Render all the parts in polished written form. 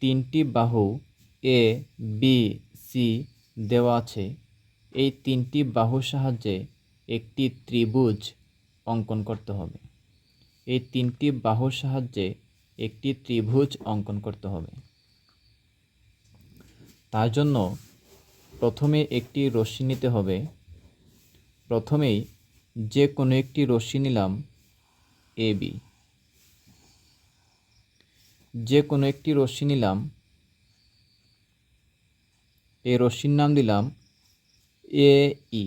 তিনটি বাহু A B C দেওয়া আছে। এই তিনটি বাহুর সাহায্যে একটি ত্রিভুজ অঙ্কন করতে হবে। এই তিনটি বাহুর সাহায্যে একটি ত্রিভুজ অঙ্কন করতে হবে। তার জন্য প্রথমে একটি রশ্মি নিতে হবে। প্রথমেই যে কোনো একটি রশ্মি নিলাম এ বি। যে কোনো একটি রশ্মি নিলাম, এই রশ্মির নাম দিলাম এ ই।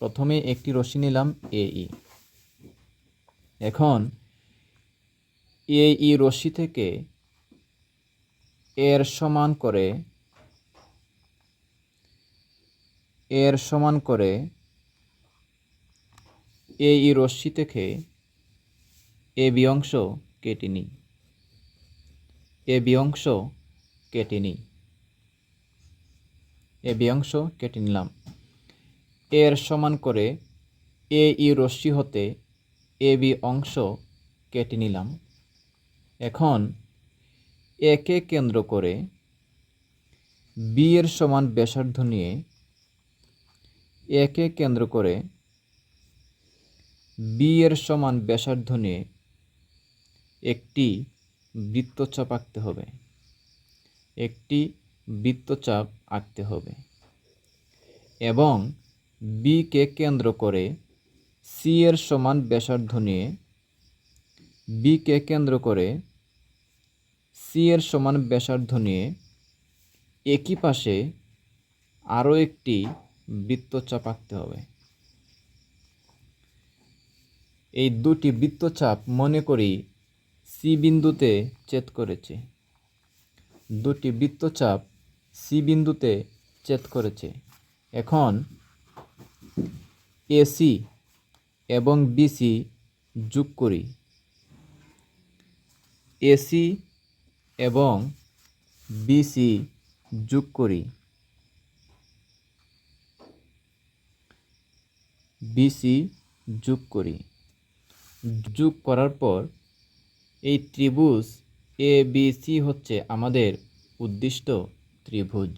প্রথমে একটি রশ্মি নিলাম এ ই। এখন এ ই রশ্মি থেকে এর সমান করে এ ই রশ্মি থেকে এ বি অংশ কেটে নিই। এ বি অংশ কেটে নিই। এ বি অংশ কেটে নিলাম। এর সমান করে এ ই রশ্মি হতে এ বি অংশ কেটে নিলাম। এখন একে কেন্দ্র করে বি এর সমান ব্যাসার্ধ নিয়ে একে কেন্দ্র করে বি এর সমান ব্যাসার্ধ নিয়ে একটি বৃত্তচাপ আঁকতে হবে। একটি বৃত্তচাপ আঁকতে হবে এবং বি কে কেন্দ্র করে সি এর সমান ব্যাসার্ধ নিয়ে বি কে কেন্দ্র করে সি এর সমান ব্যাসার্ধ নিয়ে একই পাশে আরও একটি বৃত্তচাপ আঁকতে হবে। এই দুটি বৃত্তচাপ মনে করি সি বিন্দুতে ছেদ করেছে। দুটি বৃত্তচাপ সি বিন্দুতে ছেদ করেছে। এখন এসি এবং বিসি যোগ করি। এসি এবং বিসি যোগ করি। বিসি যোগ করি। যোগ করার পর এই ত্রিভুজ এ বি সি হচ্ছে আমাদের উদ্দিষ্ট ত্রিভুজ।